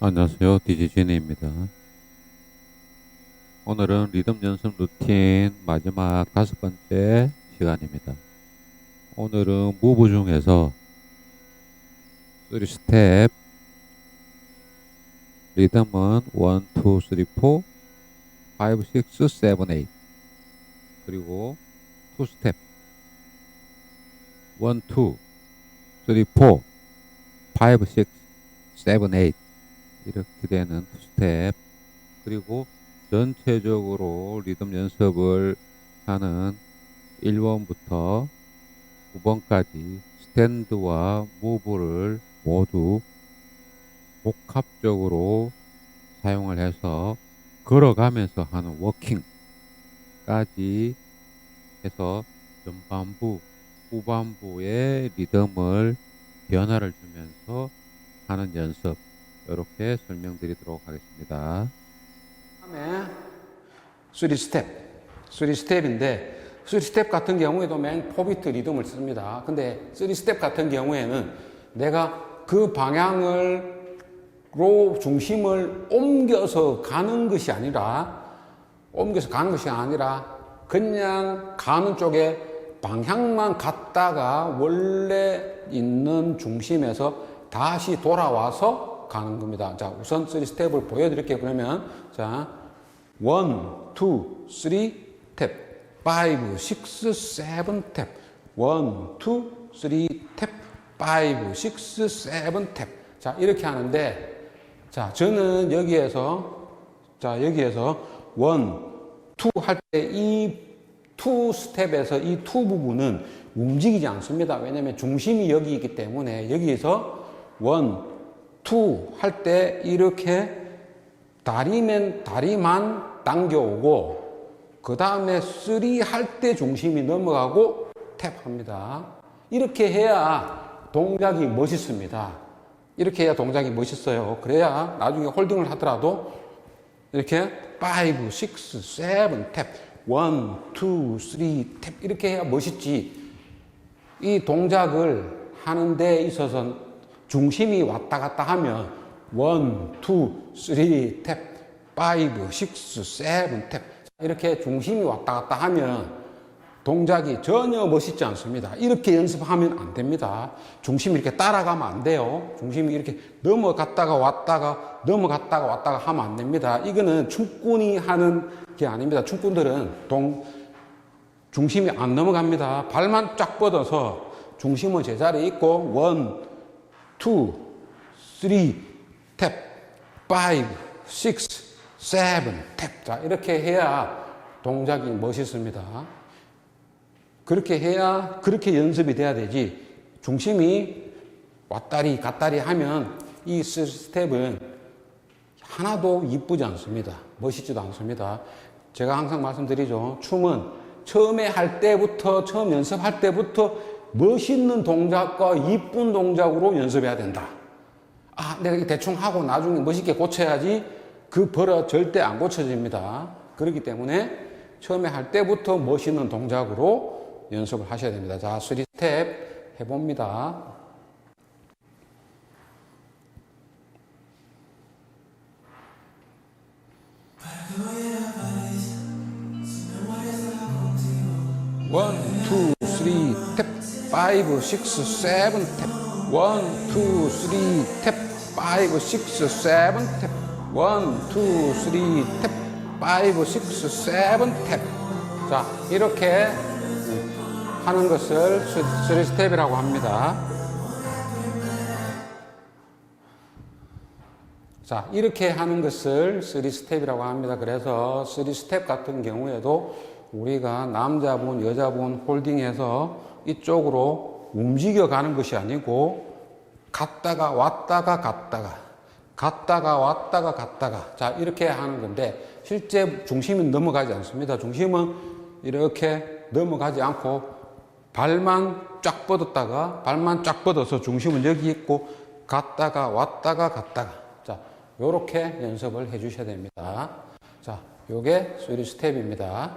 안녕하세요. DJ 제니입니다. 오늘은 리듬 연습 루틴 마지막 5번째 시간입니다. 오늘은 무브 중에서 3스텝 리듬은 1, 2, 3, 4, 5, 6, 7, 8 그리고 2스텝 1, 2, 3, 4, 5, 6, 7, 8 이렇게 되는 2스텝 그리고 전체적으로 리듬 연습을 하는 1번부터 9번까지 스탠드와 무브를 모두 복합적으로 사용을 해서 걸어가면서 하는 워킹까지 해서 전반부, 후반부의 리듬을 변화를 주면서 하는 연습 이렇게 설명드리도록 하겠습니다. 다음에 3스텝, 3스텝인데 3스텝 같은 경우에도 맨 4비트 리듬을 씁니다. 근데 3스텝 같은 경우에는 내가 그 방향으로 중심을 옮겨서 가는 것이 아니라 그냥 가는 쪽에 방향만 갔다가 원래 있는 중심에서 다시 돌아와서 가는 겁니다. 자, 우선 3스텝을 보여드릴게요. 그러면 자, 1, 2, 3 탭, 5, 6, 7 탭, 1, 2, 3 탭, 5, 6, 7 탭. 자, 이렇게 하는데, 자, 저는 여기에서 1, 2 할 때 이 2 스텝에서 이 2 부분은 움직이지 않습니다. 왜냐면 중심이 여기 있기 때문에 여기에서 1, 2 할 때 이렇게 다리만 당겨오고 그 다음에 3 할 때 중심이 넘어가고 탭합니다. 이렇게 해야 동작이 멋있습니다. 이렇게 해야 동작이 멋있어요. 그래야 나중에 홀딩을 하더라도 이렇게 5, 6, 7 탭, 1, 2, 3 탭 이렇게 해야 멋있지. 이 동작을 하는 데 있어서 중심이 왔다 갔다 하면 1, 2, 3 탭, 5, 6, 7 탭 이렇게 중심이 왔다 갔다 하면 동작이 전혀 멋있지 않습니다. 이렇게 연습하면 안 됩니다. 중심이 이렇게 따라가면 안 돼요. 중심이 이렇게 넘어갔다가 왔다가 하면 안 됩니다. 이거는 춤꾼이 하는 게 아닙니다. 춤꾼들은 중심이 안 넘어갑니다. 발만 쫙 뻗어서 중심은 제자리에 있고 1, 2, 3 탭, 5, 6, 7 탭. 자, 이렇게 해야 동작이 멋있습니다. 그렇게 연습이 돼야 되지. 중심이 왔다리 갔다리 하면 이 스텝은 하나도 이쁘지 않습니다. 멋있지도 않습니다. 제가 항상 말씀드리죠. 춤은 처음 연습할 때부터 멋있는 동작과 이쁜 동작으로 연습해야 된다. 아, 내가 대충 하고 나중에 멋있게 고쳐야지. 그 버릇 절대 안 고쳐집니다. 그렇기 때문에 처음에 할 때부터 멋있는 동작으로 연습을 하셔야 됩니다. 자, 3스텝 해봅니다. 원, 투, 쓰리, 탭, 5, 6, 7 탭. 1, 2, 3 탭, 5, 6, 7 탭. 1, 2, 3 탭, 5, 6, 7 탭. 자, 이렇게 하는 것을 3스텝이라고 합니다. 자, 이렇게 하는 것을 3스텝이라고 합니다. 그래서 3스텝 같은 경우에도 우리가 남자분, 여자분 홀딩해서 이쪽으로 움직여 가는 것이 아니고 갔다가 왔다가 자, 이렇게 하는 건데 실제 중심은 넘어가지 않습니다. 중심은 이렇게 넘어가지 않고 발만 쫙 뻗어서 중심은 여기 있고 갔다가 왔다가 자, 요렇게 연습을 해 주셔야 됩니다. 자, 요게 3스텝입니다.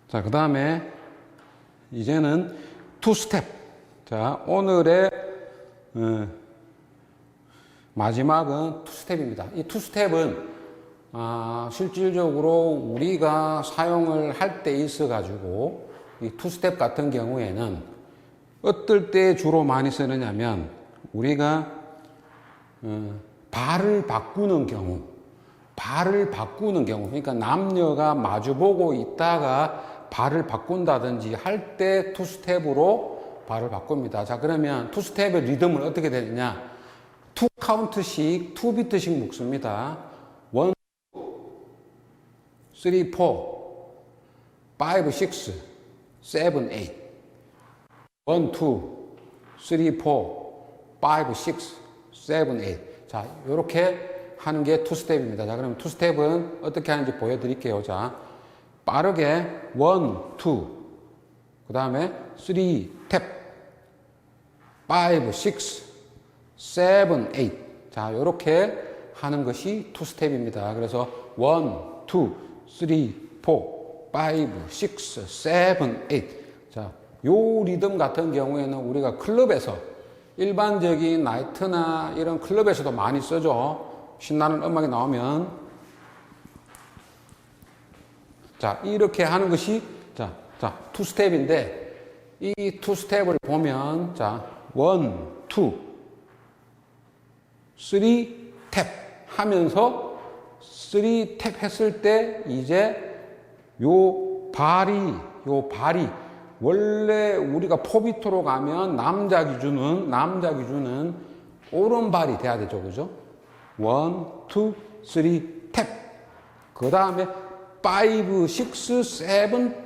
자, 그 다음에 이제는 2스텝. 자, 오늘의 마지막은 투스텝입니다. 이 투스텝은 실질적으로 우리가 사용을 할 때 있어 가지고 이 투스텝 같은 경우에는 어떨 때 주로 많이 쓰느냐면 우리가 발을 바꾸는 경우 그러니까 남녀가 마주보고 있다가 발을 바꾼다든지 할 때 투스텝으로 발을 바꿉니다. 자, 그러면 투스텝의 리듬을 어떻게 되느냐? 2카운트씩 2비트씩 묶습니다. 1, 3, 4, 5, 6, 7, 8 1, 2, 3, 4, 5, 6, 7, 8 자, 요렇게 하는 게 투스텝입니다. 자, 그럼 투스텝은 어떻게 하는지 보여드릴게요. 자, 빠르게 1, 2, 그 다음에 3, 탭, 5, 6, 7, 8 자, 요렇게 하는 것이 투스텝입니다. 그래서 1, 2, 3, 4, 5, 6, 7, 8 자, 요 리듬 같은 경우에는 우리가 클럽에서 일반적인 나이트나 이런 클럽에서도 많이 쓰죠. 신나는 음악이 나오면 자, 이렇게 하는 것이 투스텝인데 이 투스텝을 보면 자, 1, 2, 3, 탭 하면서 3 탭 했을 때 이제 요 발이 원래 우리가 포비트로 가면 남자 기준은 오른발이 돼야 되죠. 그죠? 1, 2, 3, 탭. 그 다음에 5, 6, 7,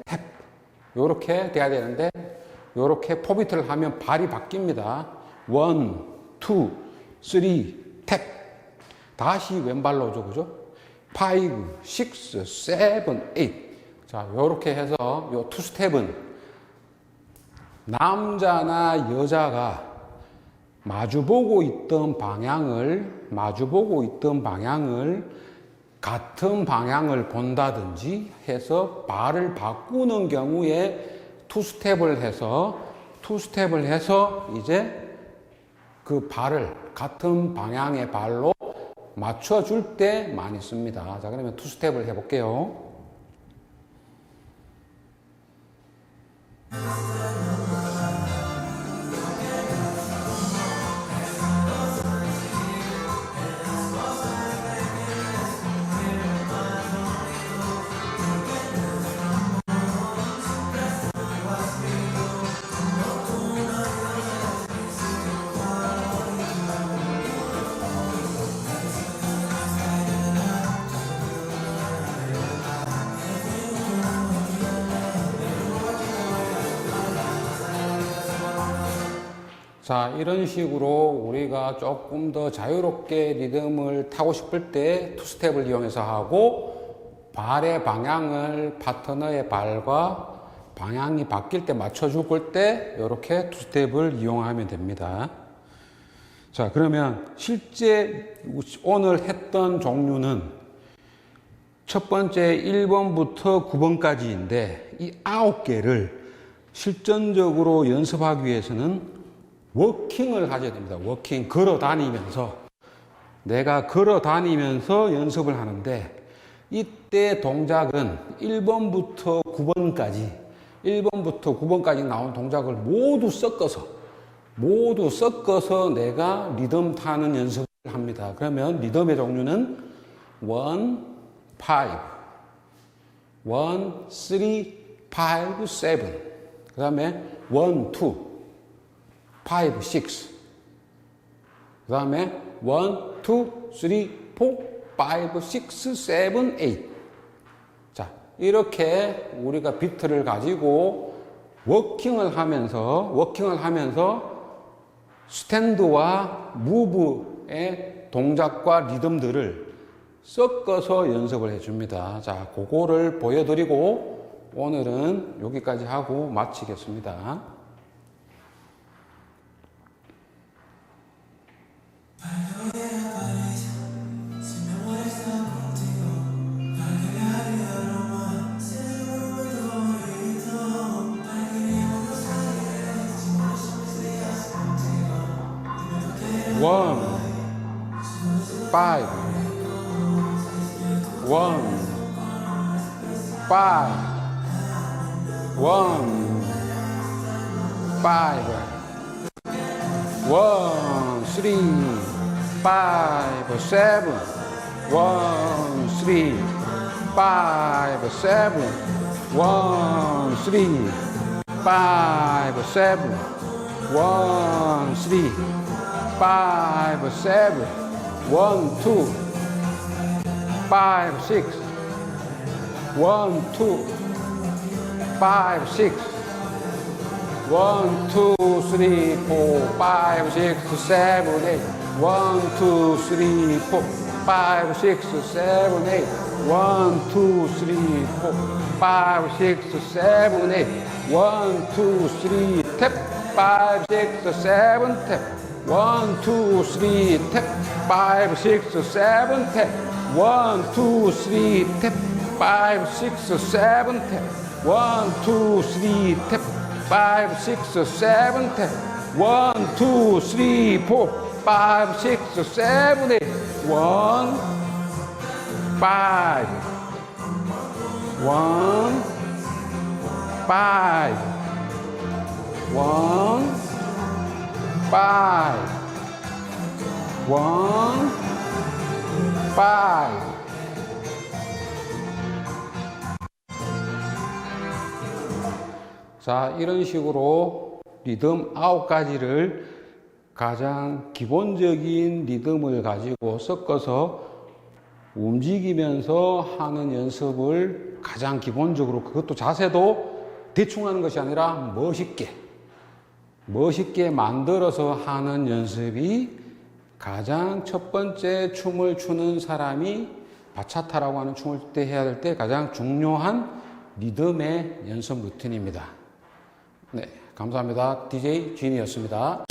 탭. 요렇게 돼야 되는데, 요렇게 포비트를 하면 발이 바뀝니다. 1, 2, 3, 탭. 다시 왼발로 오죠. 그죠? 5, 6, 7, 8. 자, 요렇게 해서 요 투스텝은 남자나 여자가 마주보고 있던 방향을 같은 방향을 본다든지 해서 발을 바꾸는 경우에 투스텝을 해서 이제 그 발을 같은 방향의 발로 맞춰줄 때 많이 씁니다. 자, 그러면 투스텝을 해볼게요. 자, 이런 식으로 우리가 조금 더 자유롭게 리듬을 타고 싶을 때 투스텝을 이용해서 하고 발의 방향을 파트너의 발과 방향이 바뀔 때 맞춰줄 때 이렇게 투스텝을 이용하면 됩니다. 자, 그러면 실제 오늘 했던 종류는 첫 번째 1번부터 9번까지인데 이 9개를 실전적으로 연습하기 위해서는 워킹을 하셔야 됩니다. 워킹, 걸어 다니면서 내가 걸어 다니면서 연습을 하는데 이때 동작은 1번부터 9번까지 나온 동작을 모두 섞어서 내가 리듬 타는 연습을 합니다. 그러면 리듬의 종류는 1, 5, 1, 3, 5, 7. 그 다음에 1, 2, 5, 6. 그 다음에 1, 2, 3, 4, 5, 6, 7, 8. 자, 이렇게 우리가 비트를 가지고 워킹을 하면서 스탠드와 무브의 동작과 리듬들을 섞어서 연습을 해줍니다. 자, 그거를 보여드리고 오늘은 여기까지 하고 마치겠습니다. One, 5 1 5 1 5 1 3 5 7 1 3 5 7 1 3 5 7 1 3 5 7 1 2 5 6 1 2 5 6 1 2 3 4 5 6 7 8 1 2 3 4 5 6 7 8 1 2 3 4 5 6 7 8 1 2 3 tap 5 6 7 tap 1 2 3 tap 5 6 7 tap 1 2 3 tap 5 6 7 tap 1 2 3 tap 5 6 7 tap 1 2 3 4 5 6 7 8 1 5 1 5 1 5 1 5 자, 이런 식으로 리듬 9가지를 가장 기본적인 리듬을 가지고 섞어서 움직이면서 하는 연습을 가장 기본적으로, 그것도 자세도 대충 하는 것이 아니라 멋있게 만들어서 하는 연습이 가장 첫 번째 춤을 추는 사람이 바차타라고 하는 춤을 때 해야 될 때 가장 중요한 리듬의 연습 루틴입니다. 네, 감사합니다. DJ 진이었습니다.